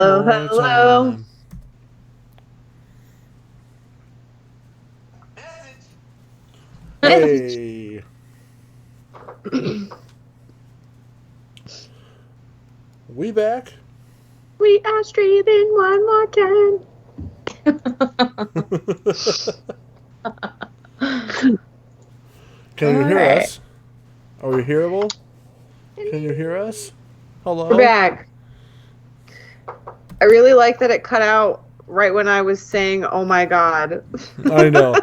Hello, More hello. time. Hey, we back. We are streaming one more time. Can you All hear right, us? Are we hearable? Can you hear us? we're Hello? back. I really like that it cut out right when I was saying, "Oh my god." I know.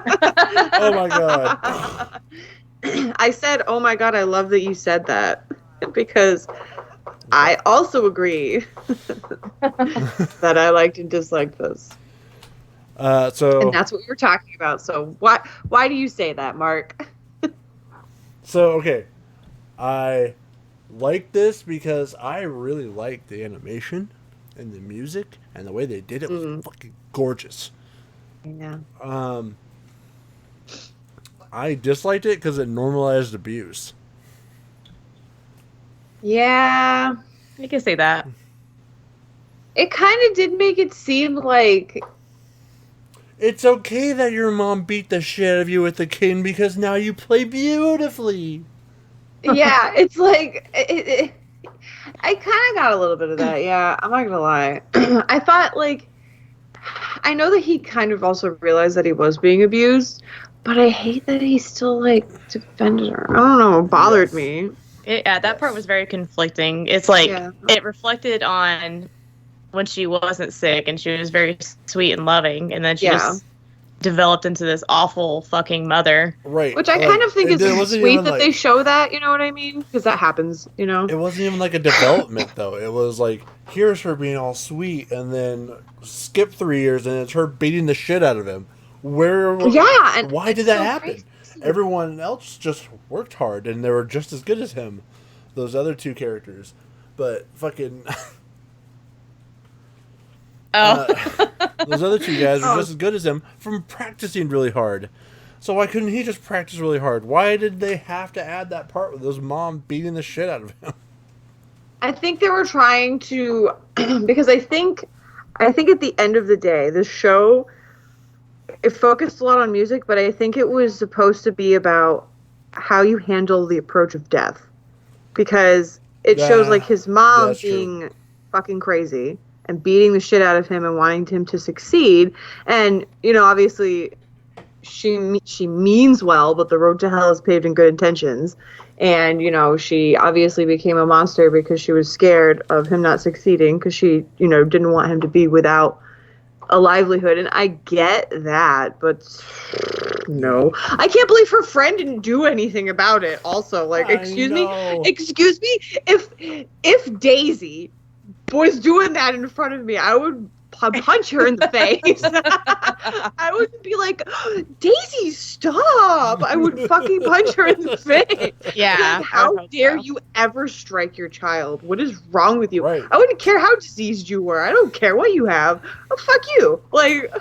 Oh my god. I said, "Oh my god." I love that you said that because I also agree that I liked and disliked this, and So, that's what we were talking about. So why do you say that, Mark? okay. I like this because I really like the animation and the music and the way they did it was Mm, fucking gorgeous. yeah. Um, I disliked it because it normalized abuse. Yeah, I can say that. it kind of did make it seem like, It's okay that your mom beat the shit out of you with a cane because now you play beautifully. yeah, it's like, I kind of got a little bit of that. Yeah, I'm not gonna lie. I thought, like, I know that he kind of also realized that he was being abused, but I hate that he still, like, defended her. I don't know, it bothered Yes. me. Yeah, that part Yes. was very conflicting. It's like Yeah. it reflected on when she wasn't sick and she was very sweet and loving, and then she Yeah. just developed into this awful fucking mother. Right. Which I kind Like of think it, is it wasn't sweet even that they like show that, you know what I mean? Because that happens, you know? it wasn't even like a development though. It was like here's her being all sweet and then skip 3 years and it's her beating the shit out of him. Where Yeah, and why did it's that so happen? crazy. Everyone else just worked hard and they were just as good as him. Those other two characters. But fucking Oh. those other two guys were Oh, just as good as him from practicing really hard. So why couldn't he just practice really hard? Why did they have to add that part with his mom beating the shit out of him? I think they were trying to because I think at the end of the day, the show it focused a lot on music, but I think it was supposed to be about how you handle the approach of death. Because it shows like his mom That's true. being fucking crazy and beating the shit out of him and wanting him to succeed. And, you know, obviously she means well, but the road to hell is paved in good intentions. And you know, she obviously became a monster because she was scared of him not succeeding because she, you know, didn't want him to be without a livelihood. And I get that, but no, Yeah. I can't believe her friend didn't do anything about it. Also, like, I know. excuse me, if Daisy was doing that in front of me, I would punch her in the face. I would be like, Daisy, stop! I would fucking punch her in the face. Yeah, Like, I would how hope dare so. you ever strike your child? What is wrong with you? Right. I wouldn't care how diseased you were. I don't care what you have. Oh, fuck you. Like,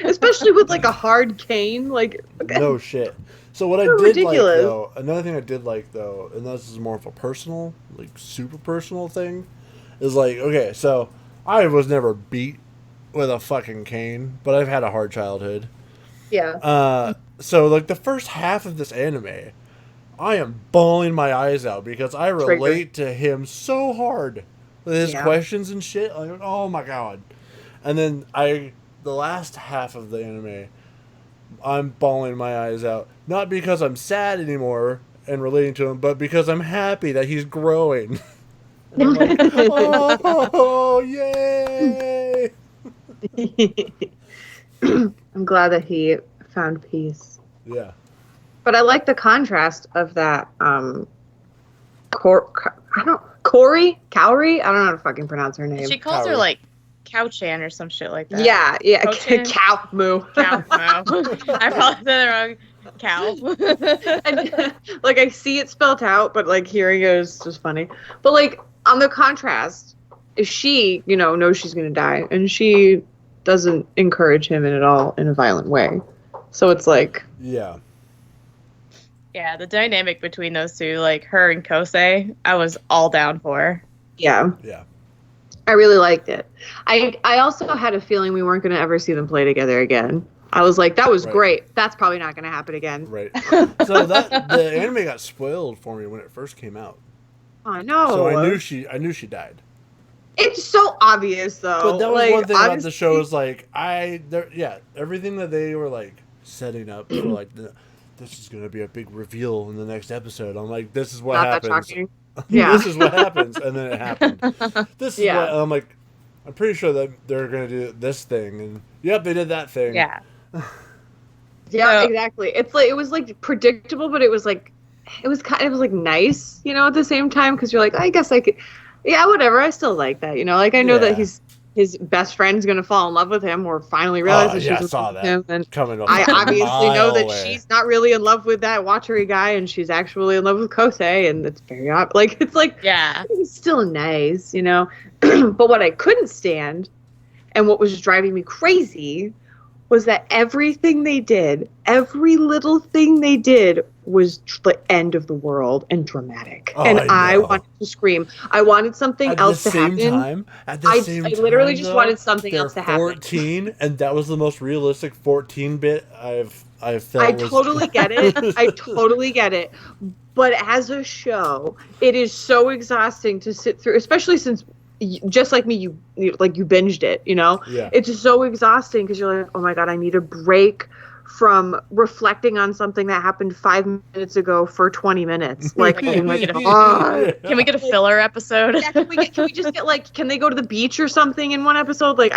especially with like a hard cane. Like, No shit. So what I so did like ridiculous. though, another thing I did like though, and this is more of a personal, like super personal thing, is like okay, so I was never beat with a fucking cane, but I've had a hard childhood. Yeah. So like the first half of this anime, I am bawling my eyes out because I Trigger. relate to him so hard with his Yeah. questions and shit. Like, oh my god! And then the last half of the anime, I'm bawling my eyes out not because I'm sad anymore and relating to him, but because I'm happy that he's growing. And I'm like, oh yay! I'm glad that he found peace. Yeah. But I like the contrast of that. Corey, Cowrie. I don't know how to fucking pronounce her name. She calls her Kaori. like Cow-chan or some shit like that. Yeah, Cochin? cow moo. Cow. No. I probably said it wrong. Cow. And, like I see it spelled out, but like hearing it is just funny. But like on the contrast, she, you know, knows she's gonna die, and she doesn't encourage him in at all in a violent way. So it's like, Yeah. Yeah, the dynamic between those two, like her and Kosei, I was all down for. yeah. Yeah. I really liked it. I also had a feeling we weren't going to ever see them play together again. I was like, that was great. That's probably not going to happen again. Right. So the anime got spoiled for me when it first came out. I know. So I knew she died. It's so obvious, though. But that was like, one thing about the show is like everything that they were like setting up for like this is going to be a big reveal in the next episode. I'm like, this is what happens. Yeah. This is what happens, and then it happened. This is what I'm like. I'm pretty sure that they're going to do this thing, and yep, they did that thing. Yeah. Yeah, exactly. It's like it was like predictable, but it was like nice, you know, at the same time, because you're like, I guess I could, yeah, whatever. I still like that, you know. Like I know that his best friend's gonna fall in love with him, or finally realize that she's in love with him. And I obviously know that she's not really in love with that Watchery guy, and she's actually in love with Kosei, and it's very like it's like it's still nice, you know. But what I couldn't stand, and what was driving me crazy, was that everything they did, every little thing they did, was the end of the world and dramatic. And I wanted to scream. I wanted something else to happen. At the same time, I literally just wanted something else to happen. 14, and that was the most realistic 14-bit I've felt. I totally get it. I totally get it. But as a show, it is so exhausting to sit through, especially since, just like me, you binged it, you know? Yeah. It's so exhausting because you're like, oh my God, I need a break from reflecting on something that happened 5 minutes ago for 20 minutes. Like, can we get a filler episode? Yeah, can we just get like, can they go to the beach or something in one episode? Like,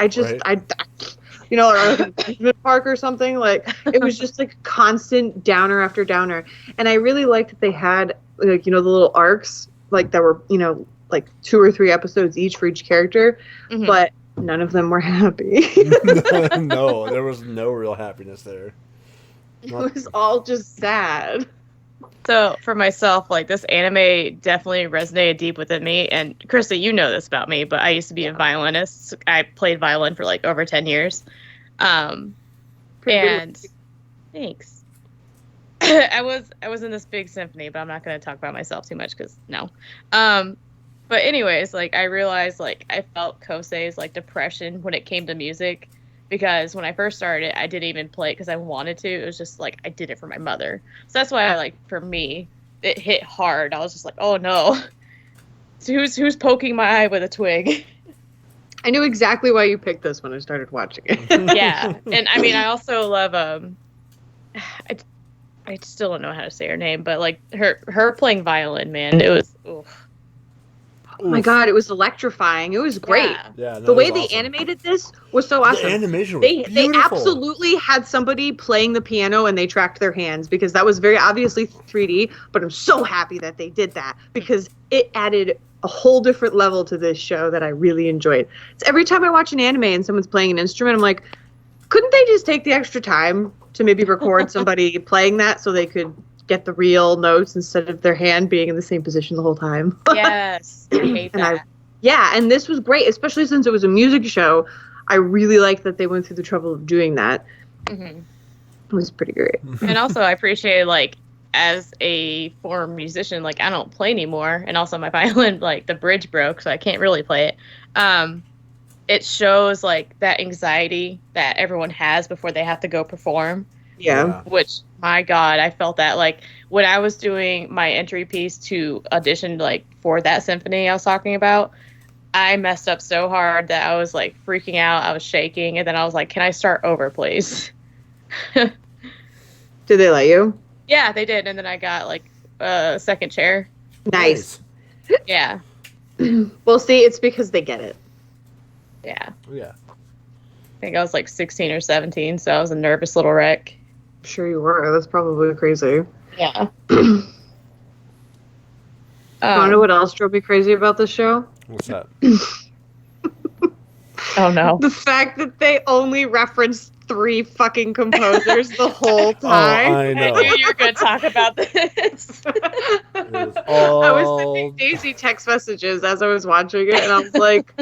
you know, or like an amusement park or something. Like, it was just like constant downer after downer. And I really liked that they had, like, you know, the little arcs, like that were, you know, like 2 or 3 episodes each for each character, but none of them were happy. No, there was no real happiness there. It was all just sad. So for myself, like, this anime definitely resonated deep within me. And Krista, you know this about me, but I used to be a violinist. I played violin for like over 10 years. And thanks. I was in this big symphony, but I'm not going to talk about myself too much because no. But anyways, like, I realized, like, I felt Kosei's, like, depression when it came to music, because when I first started, I didn't even play it because I wanted to. It was just, like, I did it for my mother. So that's why, like, for me, it hit hard. I was just like, oh, no. So who's poking my eye with a twig? I knew exactly why you picked this when I started watching it. Yeah. And, I mean, I also love, I still don't know how to say her name, but, like, her playing violin, man, it was, oof. Oh my God, it was electrifying. It was great. Yeah, the way they animated this was so awesome. The animation was beautiful. They absolutely had somebody playing the piano and they tracked their hands, because that was very obviously 3D, but I'm so happy that they did that because it added a whole different level to this show that I really enjoyed. It's every time I watch an anime and someone's playing an instrument, I'm like, couldn't they just take the extra time to maybe record somebody playing that so they could get the real notes instead of their hand being in the same position the whole time? Yes, I hate that. And this was great, especially since it was a music show. I really liked that they went through the trouble of doing that. It was pretty great. And also, I appreciate, like, as a former musician, like, I don't play anymore, and also my violin, like, the bridge broke, so I can't really play it. It shows, like, that anxiety that everyone has before they have to go perform. Yeah. Which, my God, I felt that, like, when I was doing my entry piece to audition, like, for that symphony I was talking about, I messed up so hard that I was, like, freaking out. I was shaking. And then I was like, can I start over, please? Did they let you? Yeah, they did. And then I got, like, a second chair. Nice. Yeah. Well, see, it's because they get it. Yeah. Yeah. I think I was, like, 16 or 17, so I was a nervous little wreck. I'm sure you were. That's probably crazy. Yeah. You want to know what else drove me crazy about this show? What's that? Oh, no. The fact that they only referenced 3 fucking composers the whole time. I know. I knew you were going to talk about this. I was sending Daisy text messages as I was watching it, and I was like,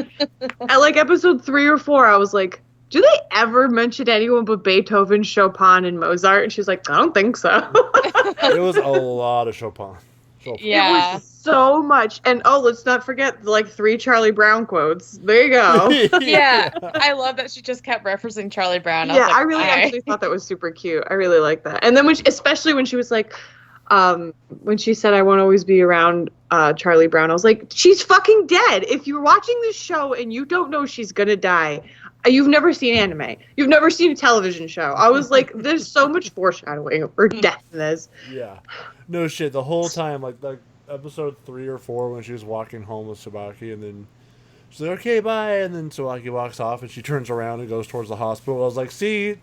at like episode 3 or 4, I was like, do they ever mention anyone but Beethoven, Chopin, and Mozart? And she's like, I don't think so. It was a lot of Chopin. So Yeah. It was so much. And let's not forget like 3 Charlie Brown quotes. There you go. Yeah. I love that she just kept referencing Charlie Brown. Yeah, I was like, I really why? actually thought that was super cute. I really like that. And then especially when she was like, when she said, "I won't always be around Charlie Brown," I was like, she's fucking dead. If you're watching this show and you don't know she's gonna die, you've never seen anime. You've never seen a television show. I was like, there's so much foreshadowing of her death in this. Yeah. No shit. The whole time, like episode 3 or 4, when she was walking home with Sabaki, and then she's like, "Okay, bye," and then Sabaki walks off, and she turns around and goes towards the hospital. I was like, "See,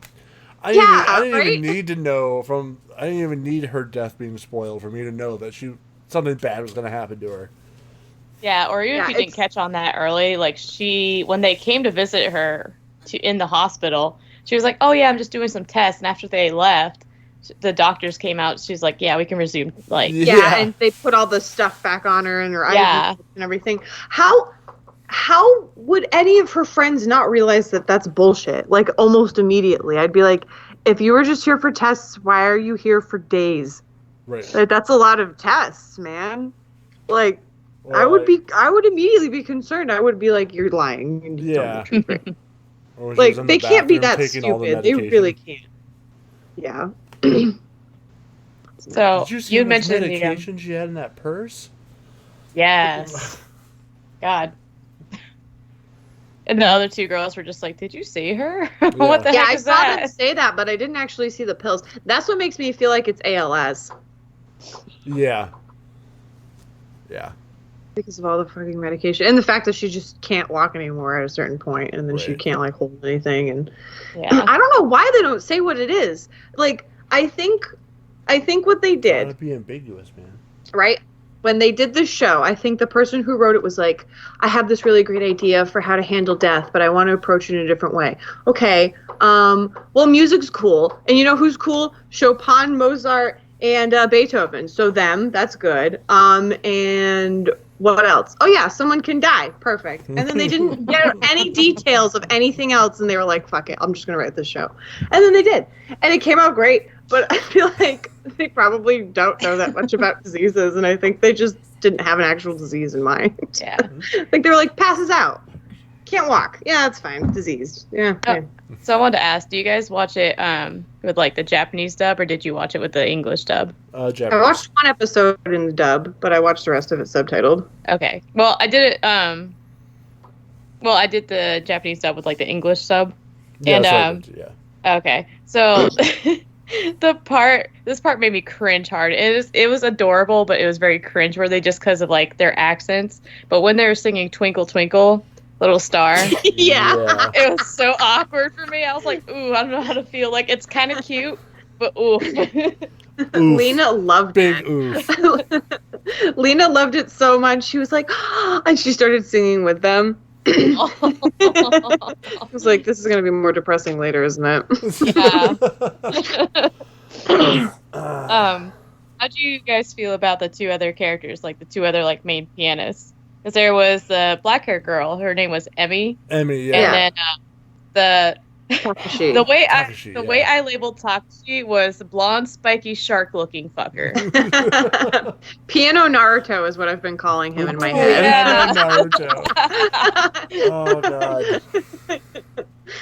I didn't even need to know I didn't even need her death being spoiled for me to know that something bad was going to happen to her." Yeah, or even if you didn't catch on that early, like when they came to visit her in the hospital, she was like, "Oh yeah, I'm just doing some tests," and after they left, the doctors came out. She's like, "Yeah, we can resume." Like, yeah, and they put all the stuff back on her and her eyes and everything. How would any of her friends not realize that that's bullshit? Like almost immediately, I'd be like, if you were just here for tests, why are you here for days? Right. Like, that's a lot of tests, man. Like, Well, I would immediately be concerned. I would be like, you're lying. You need to tell the truth, right? Like, they can't be that stupid. They really can't. Yeah. So did you see you how much mentioned medication she had in that purse? Yes. God. And the other 2 girls were just like, "Did you see her? What the heck is that?" I saw them say that, but I didn't actually see the pills. That's what makes me feel like it's ALS. Yeah. Yeah. Because of all the fucking medication. And the fact that she just can't walk anymore at a certain point, and then she can't, like, hold anything. And I don't know why they don't say what it is. Like, I think what they did... It'd be ambiguous, man. Right? When they did this show, I think the person who wrote it was like, I have this really great idea for how to handle death, but I want to approach it in a different way. Okay, well, music's cool. And you know who's cool? Chopin, Mozart, and Beethoven. So that's good. And what else? Oh, yeah, someone can die. Perfect. And then they didn't get any details of anything else, and they were like, fuck it, I'm just going to write this show. And then they did. And it came out great. But I feel like they probably don't know that much about diseases, and I think they just didn't have an actual disease in mind. Yeah. Like, they were like, passes out. Can't walk. Yeah, that's fine. Diseased. Yeah. Okay. So I wanted to ask, do you guys watch it with, like, the Japanese dub, or did you watch it with the English dub? Japanese. I watched one episode in the dub, but I watched the rest of it subtitled. Okay. Well, I did it, I did the Japanese dub with, like, the English sub. Yeah, And, okay. So... this part made me cringe hard. It was adorable, but it was very cringeworthy just because of like their accents. But when they were singing "Twinkle Twinkle, Little Star," yeah, it was so awkward for me. I was like, "Ooh, I don't know how to feel." Like it's kind of cute, but ooh. Lena loved Big it. Oof. Lena loved it so much. She was like, and she started singing with them. I was like, this is going to be more depressing later, isn't it? Yeah. How do you guys feel about the 2 other characters, like the 2 other like main pianists? Because there was the black hair girl, her name was Emmy. Emmy, yeah. And then Takashi. the way I labeled Takashi was blonde, spiky, shark-looking fucker. Piano Naruto is what I've been calling him in my head. Yeah. Naruto. Oh god.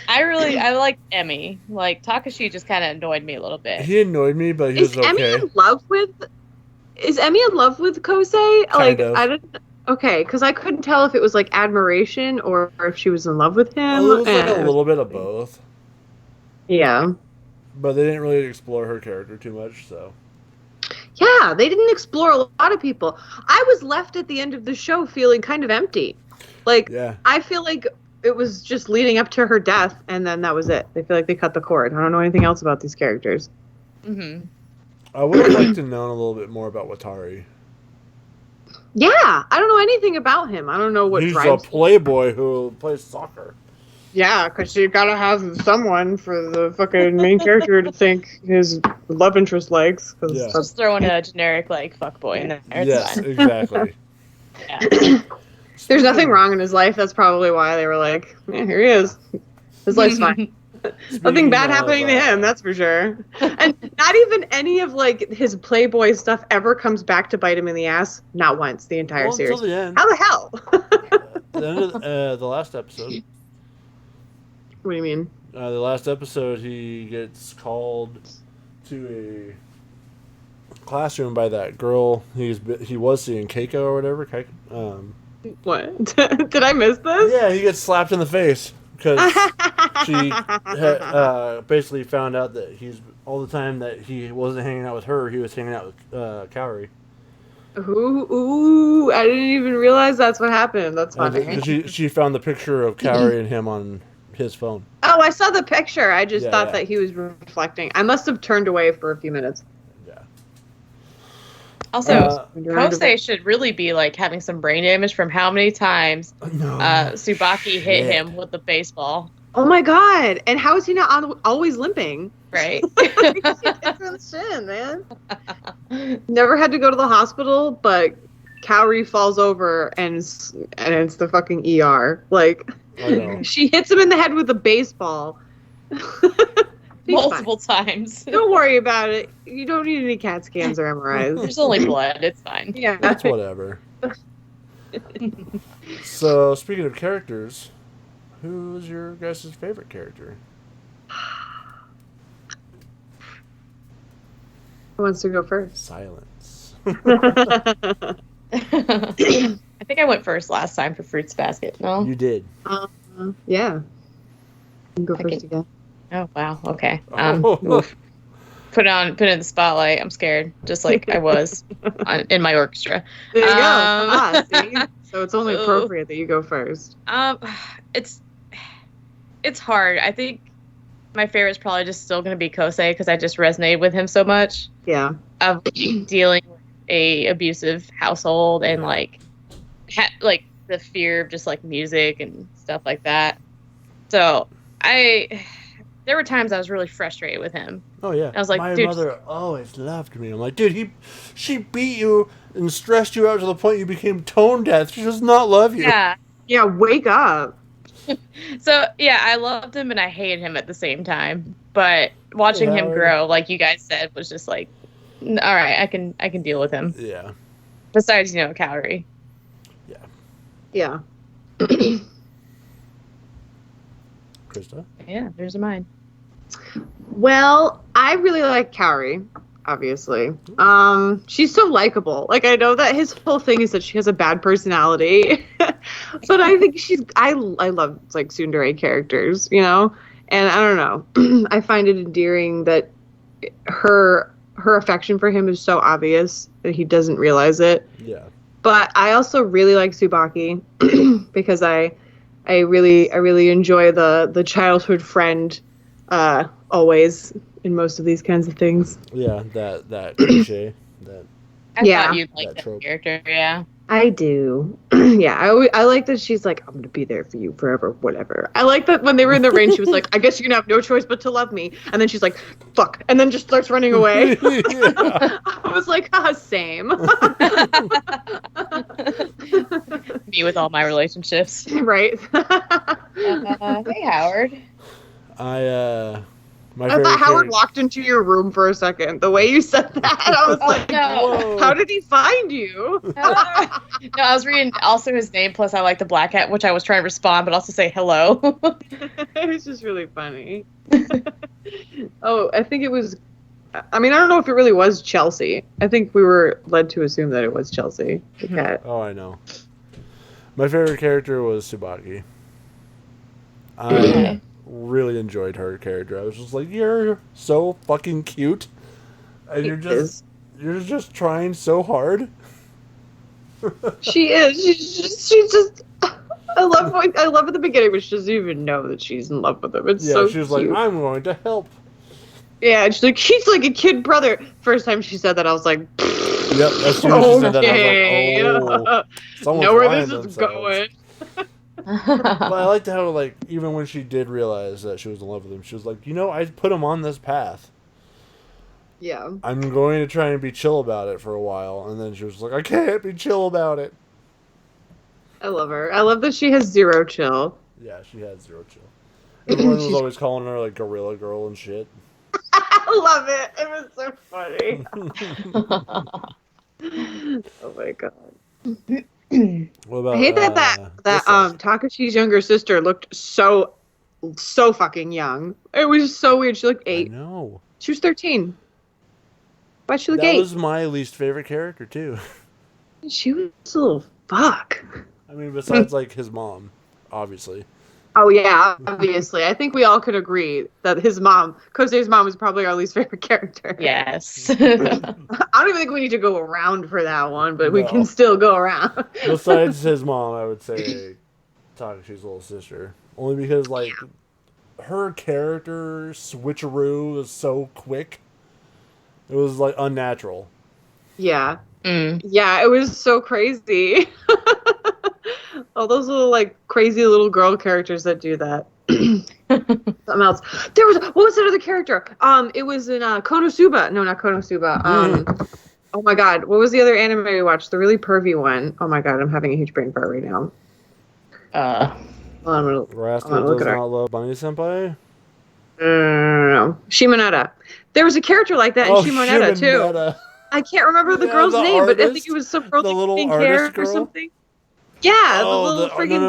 I liked Emmy. Like Takashi just kind of annoyed me a little bit. He annoyed me, but he was okay. Is Emmy in love with Kosei? Kind of. I didn't. Okay, because I couldn't tell if it was like admiration or if she was in love with him. It was like a little bit of both. Yeah. But they didn't really explore her character too much, so. Yeah, they didn't explore a lot of people. I was left at the end of the show feeling kind of empty. Like, yeah. I feel like it was just leading up to her death, and then that was it. I feel like they cut the cord. I don't know anything else about these characters. Mm-hmm. I would have liked to know a little bit more about Watari. Yeah, I don't know anything about him. I don't know what He's drives a playboy who plays soccer. Yeah, because you gotta have someone for the fucking main character to think his love interest likes. Yeah. Just throwing a generic like fuckboy in there. It's Yes, fine. exactly. Yeah. There's nothing wrong in his life. That's probably why they were like, here he is. His life's fine. Nothing bad happening to him, that's for sure. And not even any of like his Playboy stuff ever comes back to bite him in the ass. Not once the entire series. Until the end. How the hell? The end of the last episode. What do you mean? The last episode, he gets called to a classroom by that girl he was seeing, Keiko or whatever. What? Did I miss this? Yeah, he gets slapped in the face because she basically found out that all the time that he wasn't hanging out with her, he was hanging out with Kaori. Ooh, I didn't even realize that's what happened. That's funny. She found the picture of Kaori and him on his phone. Oh, I saw the picture. I just thought that he was reflecting. I must have turned away for a few minutes. Yeah. Also, Kosei should really be like having some brain damage from how many times Tsubaki hit him with the baseball. Oh my god! And how is he not always limping? Right. Because he hits her in the shin, man. Never had to go to the hospital, but Kaori falls over and it's the fucking ER. Like, she hits him in the head with a baseball. Multiple times. Don't worry about it. You don't need any CAT scans or MRIs. There's only blood. It's fine. Yeah. That's whatever. So, speaking of characters, who's your guys' favorite character? Who wants to go first? Silence. I think I went first last time for Fruits Basket. No? You did. Yeah. You can go first again. Oh, wow. Okay. Put it in the spotlight. I'm scared, just like I was in my orchestra. There you go. See? So it's only appropriate that you go first. It's hard. I think my favorite is probably just still going to be Kosei because I just resonated with him so much. Yeah. Of dealing with a abusive household and like the fear of just like music and stuff like that. So there were times I was really frustrated with him. Oh yeah. I was like, my dude, mother always loved me. I'm like, dude, she beat you and stressed you out to the point you became tone deaf. She does not love you. Yeah. Yeah, wake up. So yeah, I loved him and I hated him at the same time. But watching him grow, like you guys said, was just like, all right, I can deal with him. Yeah. Besides, Kaori. Yeah. Yeah. Krista? Yeah, there's mine. Well, I really like Kaori, obviously. She's so likable. Like, I know that his whole thing is that she has a bad personality. But I think I love, like, tsundere characters, And I don't know. I find it endearing that her affection for him is so obvious that he doesn't realize it. Yeah. But I also really like Tsubaki because I really enjoy the childhood friend always in most of these kinds of things. Yeah, that cliche. I thought you'd like that character, yeah. I do. Yeah, I like that she's like, I'm going to be there for you forever, whatever. I like that when they were in the rain, she was like, I guess you're going to have no choice but to love me. And then she's like, fuck. And then just starts running away. I was like, same. Me with all my relationships. Right. Hey, Howard. I thought Howard walked into your room for a second. The way you said that, I was like, no. How did he find you? No, I was reading also his name, plus I like the black hat, which I was trying to respond, but also say hello. It was just really funny. I think it was, I don't know if it really was Chelsea. I think we were led to assume that it was Chelsea, the cat. Oh, I know. My favorite character was Tsubaki. I really enjoyed her character. I was just like, you're so fucking cute, and you're just trying so hard. She is. She's just. I love at the beginning, but she doesn't even know that she's in love with him. It's so she was cute. like, I'm going to help. Yeah, and she's like, he's like a kid brother. First time she said that, I was like, yep. As soon as she said that, I was like, know where this is going. But I liked how, like, even when she did realize that she was in love with him, she was like, I put him on this path. Yeah. I'm going to try and be chill about it for a while. And then she was like, I can't be chill about it. I love her. I love that she has zero chill. Yeah, she had zero chill. Everyone was always calling her like Gorilla Girl and shit. I love it. It was so funny. Oh my god. What about I hate that this side? Takashi's younger sister looked so fucking young. It was so weird. She looked I 8. know. She was 13. Why'd she look That 8? was my least favorite character too. She was a little fuck. I mean, besides like his mom, obviously. Oh yeah, obviously. I think we all could agree that his mom, Kosei's mom, is probably our least favorite character. Yes. I don't even think we need to go around for that one, but we No. can still go around. Besides his mom, I would say Takashi's little sister. Only because like her character switcheroo was so quick. It was like unnatural. Yeah. Mm. Yeah, it was so crazy. All those little like crazy little girl characters that do that. Something else. What was that other character? It was in Konosuba. No, not Konosuba. Oh my god, what was the other anime we watched? The really pervy one. Oh my god, I'm having a huge brain fart right now. I'm gonna Rascal look does it up. not love Bunny Senpai. No. Shimonetta. There was a character like that in Shimonetta too. Shimonetta. I can't remember the Yeah, girl's the name, but I think artist? it was some girl The little pink artist hair girl? or something. Yeah, Oh, the little friggin'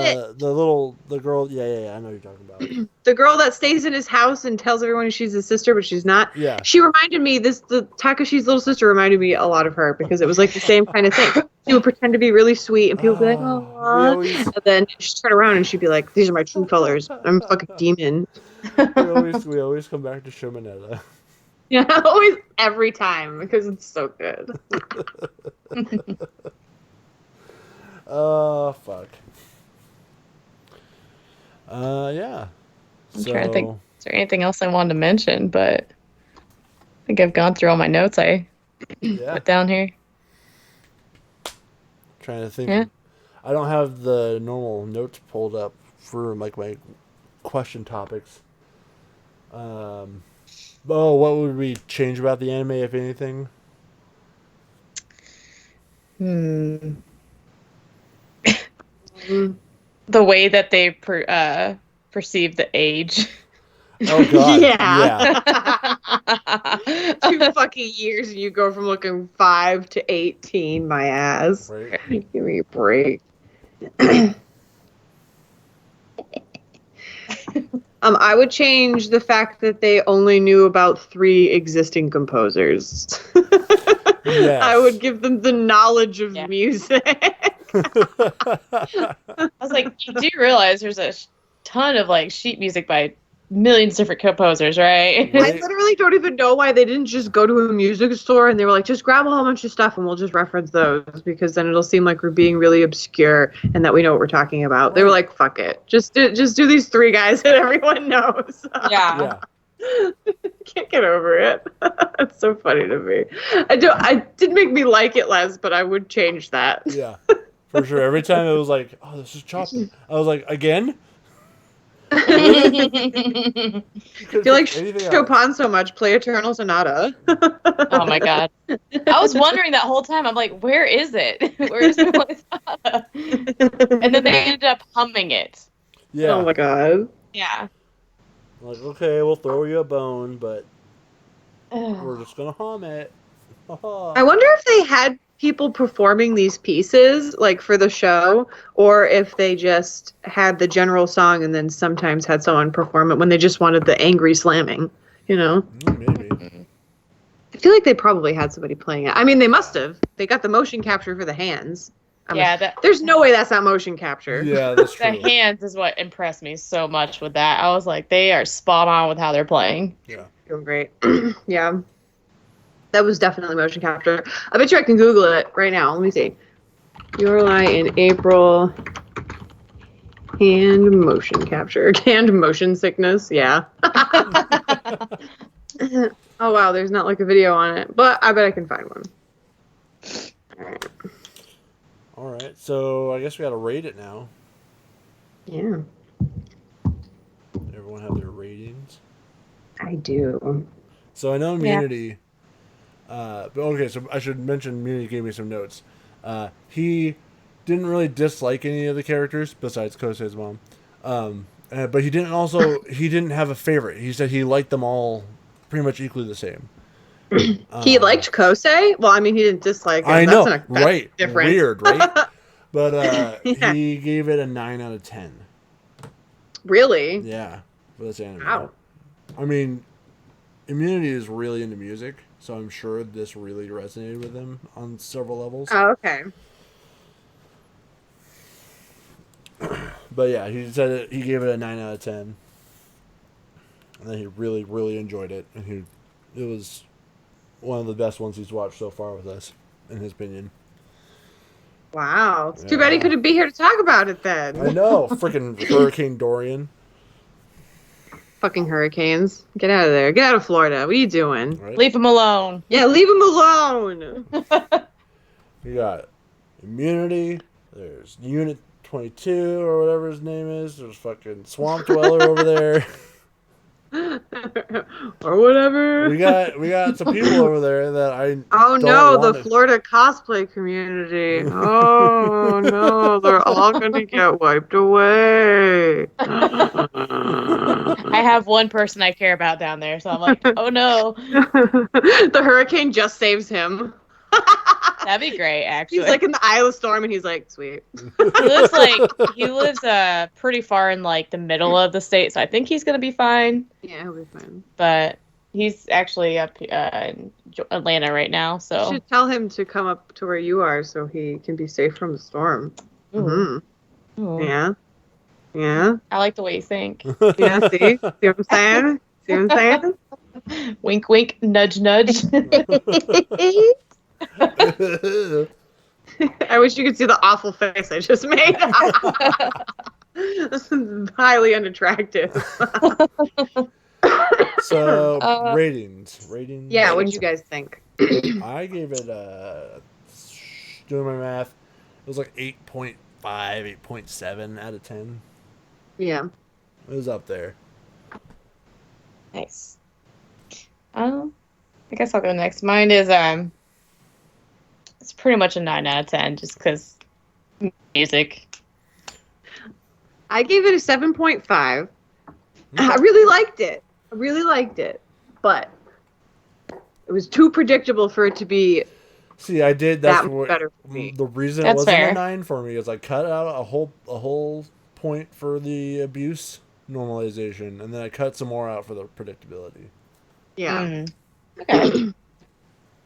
shit. the girl. Yeah. I know what you're talking about. The girl that stays in his house and tells everyone she's his sister, but she's not. Yeah. She reminded me. The Takashi's little sister reminded me a lot of her because it was like the same kind of thing. She would pretend to be really sweet, and people would be like, "Oh," and then she'd turn around and she'd be like, "These are my true colors. I'm a fucking demon." we always come back to Shimonetta. Yeah, always, every time because it's so good. Oh, fuck. Yeah. I'm trying to think. Is there anything else I wanted to mention? But I think I've gone through all my notes I put down here. Trying to think. Yeah. I don't have the normal notes pulled up for like my question topics. Oh, what would we change about the anime, if anything? The way that they perceive the age. Oh god. Yeah. 2 fucking years and you go from looking 5 to 18, my ass. Right. Give me a break. I would change the fact that they only knew about 3 existing composers. Yes. I would give them the knowledge of music. I was like, you do realize there's a ton of like sheet music by millions of different composers, right? I literally don't even know why they didn't just go to a music store and they were like, just grab a whole bunch of stuff and we'll just reference those, because then it'll seem like we're being really obscure and that we know what we're talking about. Right. They were like, fuck it. Just do these 3 guys that everyone knows. Yeah. Can't get over it. It's so funny to me. I did make me like it less, but I would change that. Yeah. For sure. Every time it was like, oh, this is chopping. I was like, again? If you like Chopin so much, play Eternal Sonata. Oh my god. I was wondering that whole time. I'm like, where is it? Where is the Sonata? And then they ended up humming it. Yeah. Oh my god. Yeah. Like, okay, we'll throw you a bone, but we're just gonna hum it. I wonder if they had people performing these pieces like for the show, or if they just had the general song and then sometimes had someone perform it when they just wanted the angry slamming, you know? Maybe. I feel like they probably had somebody playing it. I mean, they must have. They got the motion capture for the hands. There's no way that's not motion capture. Yeah, that's true. The hands is what impressed me so much with that. I was like, they are spot on with how they're playing. Yeah. Doing great. Yeah. That was definitely motion capture. I bet you I can Google it right now. Let me see. Yorlai in April. Hand motion capture. Hand motion sickness. Yeah. Oh, wow. There's not like a video on it, but I bet I can find one. All right. So I guess we got to rate it now. Yeah. Everyone have their ratings? I do. So I know Immunity... okay, so I should mention Immunity gave me some notes. He didn't really dislike any of the characters besides Kosei's mom. And But he didn't have a favorite. He said he liked them all pretty much equally the same. He liked Kosei? Well, I mean, he didn't dislike him. I know, That's right? different. Weird, right? But Yeah. he gave it a 9 out of 10. Really? Yeah, for this anime. Wow. I mean, Immunity is really into music, so I'm sure this really resonated with him on several levels. Oh, okay. But yeah, he said he gave it a 9 out of 10. And then he really, really enjoyed it. And it was one of the best ones he's watched so far with us, in his opinion. Wow. It's too bad he couldn't be here to talk about it then. I know. Freaking Hurricane Dorian. Fucking hurricanes. Get out of there. Get out of Florida. What are you doing? Right? Leave him alone. Yeah, leave him alone. We got Immunity. There's Unit 22 or whatever his name is. There's fucking Swamp Dweller over there. Or whatever. We got some people over there that I Oh don't no, want the Florida cosplay community. Oh no, they're all gonna get wiped away. I have one person I care about down there, so I'm like, oh no. The hurricane just saves him. That'd be great, actually. He's like in the eye of the storm and he's like, sweet. He lives pretty far in like the middle of the state, so I think he's gonna be fine. Yeah, he'll be fine. But he's actually up in Atlanta right now, so You should tell him to come up to where you are so he can be safe from the storm. Ooh. Yeah. Yeah. I like the way you think. Yeah, see? See what I'm saying? See what I'm saying? Wink, wink, nudge, nudge. I wish you could see the awful face I just made. This is highly unattractive. So ratings. Yeah, what did you guys think? I gave it doing my math, it was like 8.5, 8.7 out of 10. Yeah. It was up there. Nice. I guess I'll go next. Mine is it's pretty much a 9 out of 10, just because music. I gave it a 7.5. I really liked it. But it was too predictable for it to be See, I did. That's that what better for me. the reason it That's wasn't fair. a 9 for me is I cut out a whole point for the abuse normalization, and then I cut some more out for the predictability. Yeah. Okay.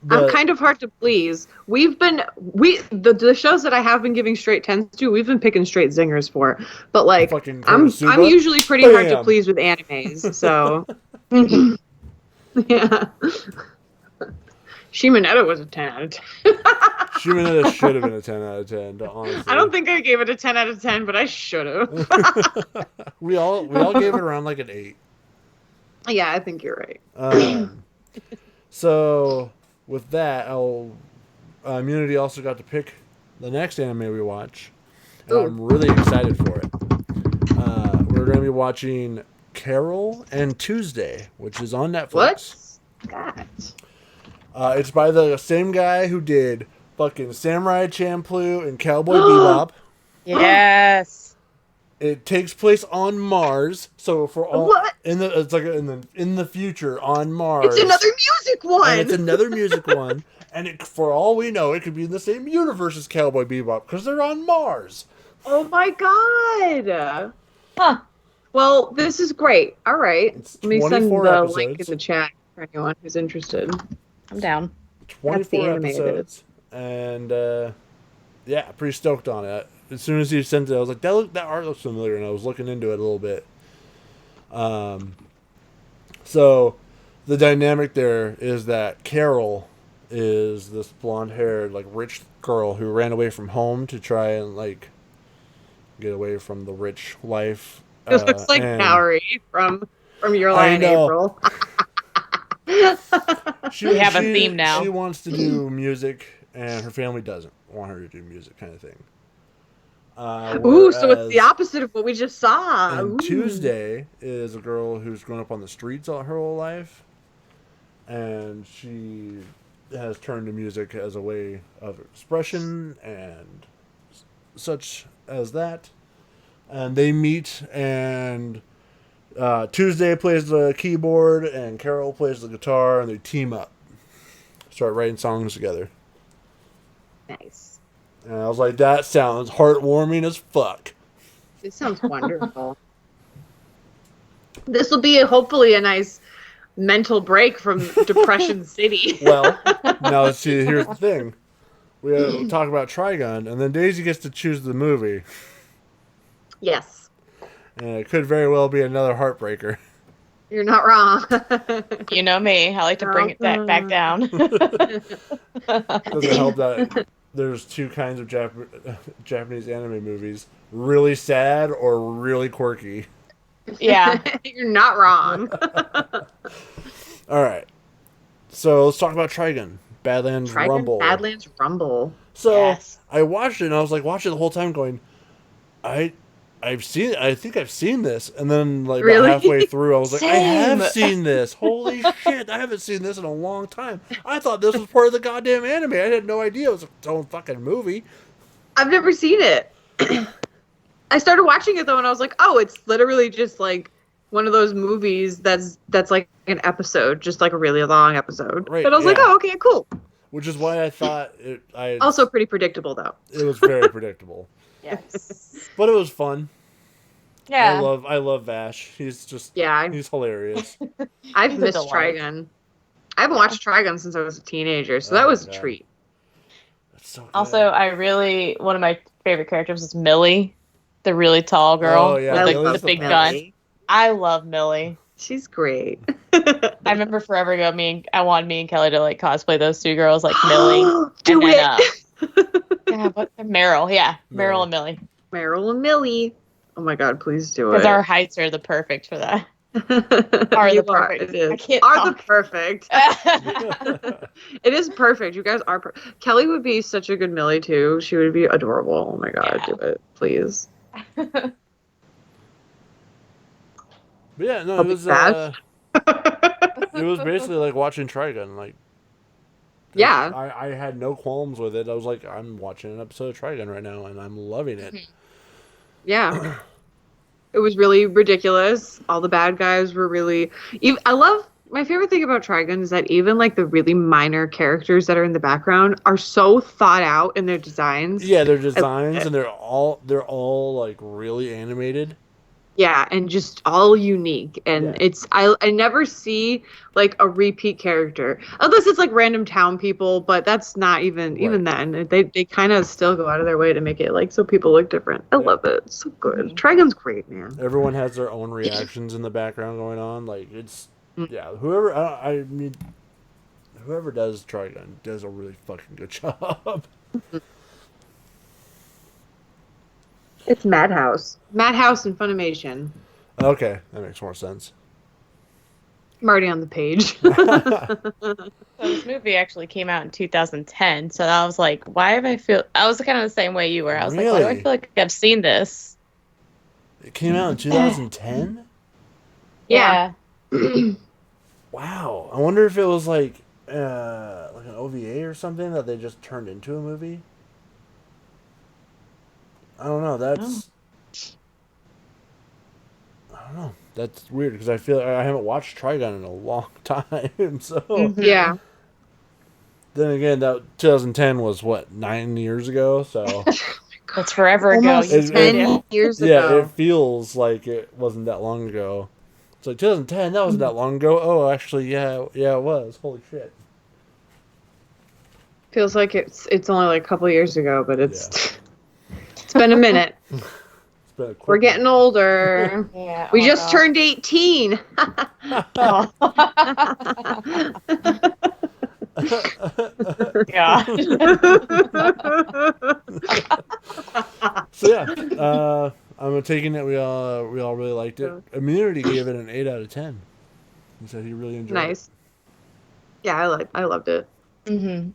I'm kind of hard to please. The shows that I have been giving straight 10s to, we've been picking straight zingers for. But like Fucking I'm Konosuba? usually pretty hard to Bam. please with animes, so yeah. Shimonetta was a 10 out of 10. Shimonetta should have been a 10 out of 10, honestly. I don't think I gave it a 10 out of 10, but I should have. we all gave it around like an 8. Yeah, I think you're right. So with that, Immunity also got to pick the next anime we watch, and Ooh. I'm really excited for it. We're going to be watching Carol and Tuesday, which is on Netflix. What's that? It's by the same guy who did fucking Samurai Champloo and Cowboy Bebop. Yes. It takes place on Mars, so for all What? in the future on Mars. It's another music one. And it's another music one, and for all we know, it could be in the same universe as Cowboy Bebop because they're on Mars. Oh my god. Huh. Well, this is great. All right. It's Let me send the 24 link in episodes. the chat for anyone who's interested. I'm down. 24 anime it episodes, and yeah, pretty stoked on it. As soon as he sent it, I was like, that art looks familiar, and I was looking into it a little bit. So the dynamic there is that Carol is this blonde-haired, like, rich girl who ran away from home to try and, like, get away from the rich life. This looks like and Mallory from Your Lie in know. April. We have a theme now. She wants to do music, and her family doesn't want her to do music, kind of thing. Ooh, so it's the Whereas- opposite of what we just saw. And Ooh. Tuesday is a girl who's grown up on the streets all her whole life, and she has turned to music as a way of expression and such as that. and they meet, and Tuesday plays the keyboard, and Carol plays the guitar, and they team up, start writing songs together. Nice. And I was like, that sounds heartwarming as fuck. It sounds wonderful. This will be hopefully a nice mental break from Depression City. Well, now see, here's the thing. We'll talk about Trigun, and then Daisy gets to choose the movie. Yes. And it could very well be another heartbreaker. You're not wrong. You know me. I like to bring it back down. Doesn't help that there's two kinds of Japanese anime movies. Really sad or really quirky. Yeah. You're not wrong. All right. So let's talk about Trigun. Badlands Rumble. Badlands Rumble. So Yes. I watched it, and I was like watching it the whole time going, I think I've seen this. And then like Really? about halfway through, I was like, I Same. have seen this. Holy shit, I haven't seen this in a long time. I thought this was part of the goddamn anime. I had no idea it was its own fucking movie. I've never seen it. I started watching it though, and I was like, oh, it's literally just like one of those movies that's like an episode, just like a really long episode. Right, But I was like, yeah. oh, okay, cool. Which is why I thought it. Also pretty predictable though. It was very predictable, Yes. but it was fun. Yeah. I love Vash. He's just Yeah, he's hilarious. I've He's a missed delight. Trigun. I haven't watched Trigun since I was a teenager, so that was a God. treat. That's so good. Also, one of my favorite characters is Millie, the really tall girl Oh, yeah, with Millie's the big the gun. best. I love Millie. She's great. I remember forever ago, I wanted me and Kelly to like cosplay those two girls, like Millie. Do and it. Then, yeah, Meryl. Yeah, Meryl. Meryl and Millie. Meryl and Millie. Oh my God, please do Because it. our heights are the perfect for that. Are the perfect. I can't Are the talk. perfect. It is perfect. You guys are perfect. Kelly would be such a good Millie too. She would be adorable. Oh my God, Yeah. do it, please. But yeah, no, I'll it be was sad. it was basically like watching Trigun. Like, Yeah. I had no qualms with it. I was like, I'm watching an episode of Trigun right now, and I'm loving it. Yeah. It was really ridiculous. All the bad guys were really. I love. My favorite thing about Trigun is that even like the really minor characters that are in the background are so thought out in their designs. Yeah, their designs and they're all like really animated. Yeah, and just all unique. And Yeah. I never see like a repeat character. Unless it's like random town people, but that's not even then. They kind of still go out of their way to make it like so people look different. I love it. It's so good. Trigun's great, man. Everyone has their own reactions in the background going on. Like it's yeah, I mean whoever does Trigun does a really fucking good job. It's Madhouse. Madhouse and Funimation. Okay, that makes more sense. I'm already on the page. So this movie actually came out in 2010. So I was like, I was kind of the same way you were. I was like, why do I Really? feel like I've seen this? It came out in 2010? Yeah. Wow. I wonder if it was like an OVA or something that they just turned into a movie. I don't know. I don't know. That's weird because I feel like I haven't watched Trigun in a long time. So Yeah. then again, that 2010 was what 9 years ago. So That's forever ago. Almost It's- 10 years yeah, ago. it feels like it wasn't that long ago. It's like 2010. That wasn't that long ago. Oh, actually, yeah, it was. Holy shit. Feels like it's only like a couple years ago, but it's been a minute. It's been a quick We're getting older. Yeah. We oh just my turned 18. God. Yeah. So yeah, I'm taking it. We all really liked it. Immunity gave it an 8 out of 10. He said he really enjoyed it. Nice. Yeah, I loved it. Mm-hmm.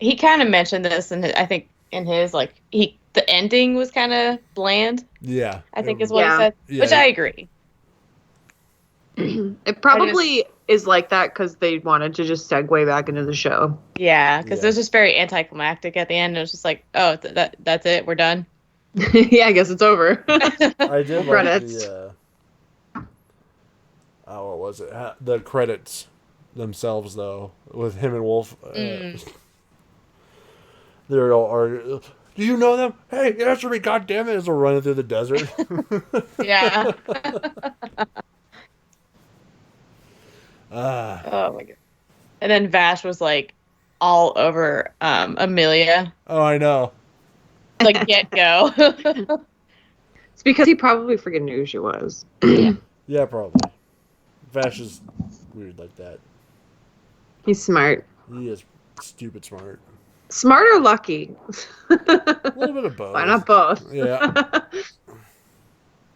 He kind of mentioned this, and I think in his the ending was kind of bland. Yeah, I think is what Yeah. he said, Yeah. which I agree. It probably is like that because they wanted to just segue back into the show. Yeah, because Yeah. it was just very anticlimactic at the end. It was just like, oh, that's it. We're done. Yeah, I guess it's over. I did like Credits. the what was it? The credits themselves, though, with him and Wolf. They're all arguing. Do you know them? Hey, answer me, goddammit, as they're running through the desert. Yeah. Ah, Oh my god. And then Vash was like all over Amelia. oh, I know. Like get go. It's because he probably freaking knew who she was. Yeah, probably. Vash is weird like that. He's smart. He is stupid smart. Smart or lucky? A little bit of both. Why not both? Yeah.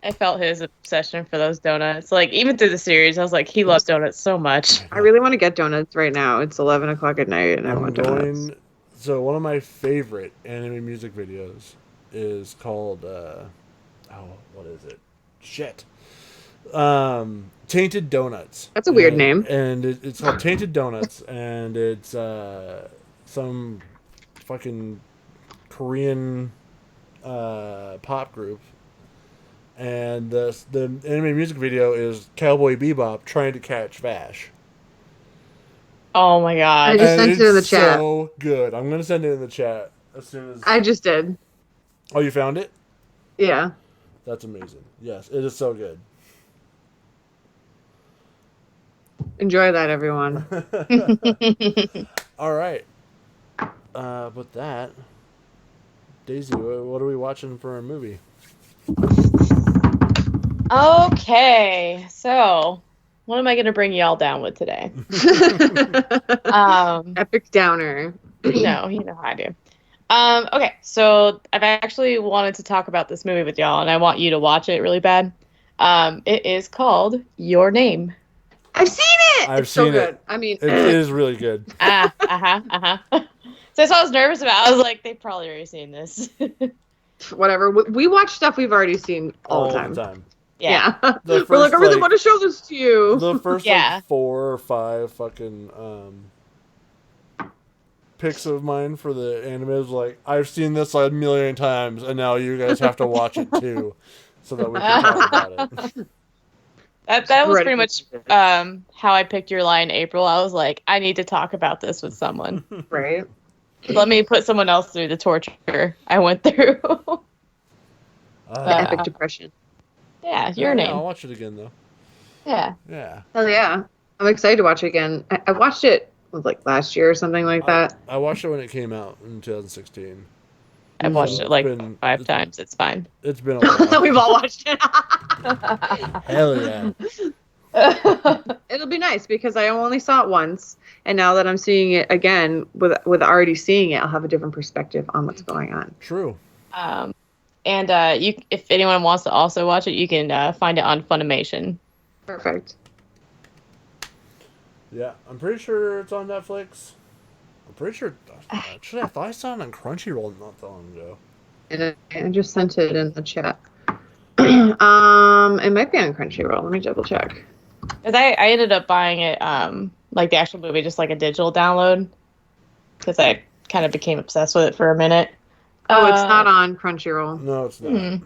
I felt his obsession for those donuts. Like even through the series, I was like, he loves donuts so much. I really want to get donuts right now. It's 11 o'clock at night, and I want donuts. So one of my favorite anime music videos is called what is it? Shit. Tainted Donuts. That's a weird name. And it's called Tainted Donuts, and it's some fucking Korean pop group. And the anime music video is Cowboy Bebop trying to catch Vash. Oh my god. I just sent it in the It's chat. so good. I'm gonna send it in the chat as soon as. I just did. Oh, you found it? Yeah. That's amazing. Yes, it is so good. Enjoy that, everyone. All right. With that, Daisy, what are we watching for a movie? Okay, so what am I gonna bring y'all down with today? Epic downer. No, you know how I do. Okay, so I've actually wanted to talk about this movie with y'all, and I want you to watch it really bad. It is called Your Name. I've seen it. I've It's so seen good. it. I mean, It is really good. So that's what I was nervous about. I was like, they've probably already seen this. whatever. We watch stuff we've already seen all the time. Yeah. The We're like, first, I really like- want to show this to you. The first Yeah. like 4 or 5 fucking picks of mine for the anime is like, I've seen this a million times, and now you guys have to watch it too, so that we can talk about it. That was Ready pretty for much how I picked Your Lie in April. I was like, I need to talk about this with someone. Right. Let me put someone else through the torture I went through. Epic depression. Yeah, Your Name. I'll watch it again though. Yeah. Yeah. Hell yeah. I'm excited to watch it again. I watched it like last year or something like that. I watched it when it came out in 2016. I've watched it like It's 5 times. It's fine. It's been a while. We've all watched it. Hell yeah. It'll be nice because I only saw it once, and now that I'm seeing it again with already seeing it, I'll have a different perspective on what's going on. True. And you, if anyone wants to also watch it, you can find it on Funimation. Perfect. Yeah, I'm pretty sure it's on Netflix. I'm pretty sure. Actually, I thought I saw it on Crunchyroll not that long ago. And I just sent it in the chat. It might be on Crunchyroll. Let me double check. Because I ended up buying it, like the actual movie, just like a digital download. Because I kind of became obsessed with it for a minute. Oh, it's not on Crunchyroll. No, it's not.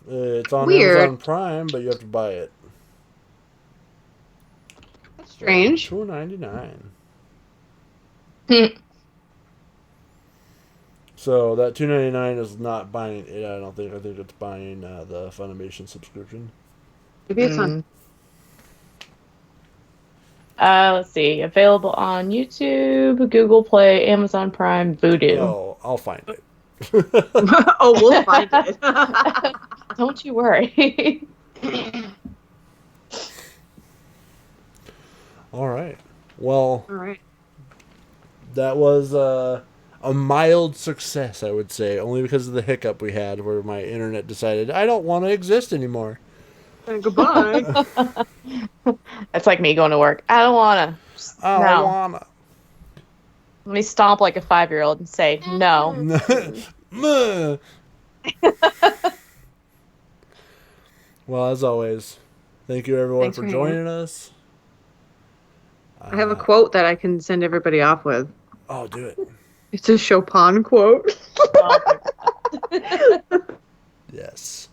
It's on Weird. Amazon Prime, but you have to buy it. That's strange. $2.99. So that $2.99 is not buying it. I don't think. I think it's buying the Funimation subscription. Maybe it's on. Let's see. Available on YouTube, Google Play, Amazon Prime, Vudu. Oh, I'll find it. Oh, we'll find it. Don't you worry. All right. Well, All right. that was a mild success, I would say, only because of the hiccup we had where my internet decided I don't want to exist anymore. And goodbye. That's like me going to work. I don't want to. I don't wanna. Let me stomp like a 5-year-old and say no. Meh. Well, as always, thank you everyone Thanks for for joining us. I have a quote that I can send everybody off with. Oh, do it. It's a Chopin quote. Yes.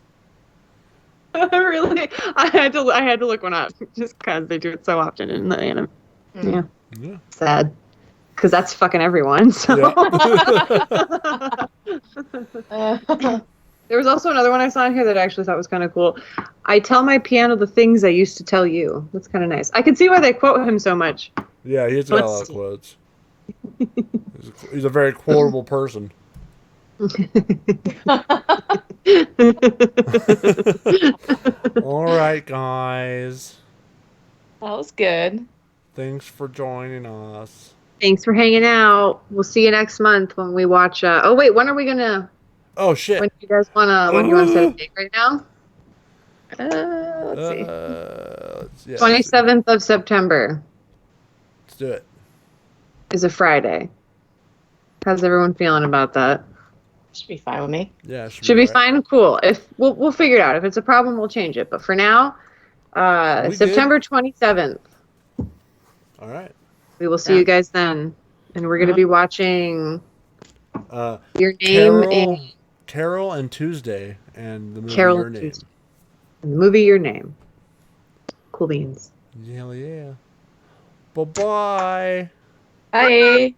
Really, I had to look one up just because they do it so often in the anime. Yeah. Yeah. Sad. Because that's fucking everyone. So. Yeah. There was also another one I saw in here that I actually thought was kind of cool. I tell my piano the things I used to tell you. That's kind of nice. I can see why they quote him so much. Yeah, he's got a lot of quotes. He's a very quotable person. All right, guys. That was good. Thanks for joining us. Thanks for hanging out. We'll see you next month when we watch. Oh wait, when are we gonna? Oh shit! When do you guys wanna? When do you wanna set a date right now? Let's see. 27th of September. Let's do it. Is a Friday. How's everyone feeling about that? Should be fine with me. Yeah, should be fine. Cool. If we'll figure it out. If it's a problem, we'll change it. But for now, September 27th. All right. We will see you guys then, and we're gonna be watching Your Name Carol and Tuesday, and the movie Carol Your Name. Tuesday. And the movie Your Name. Cool beans. Hell yeah. Bye-bye. Bye.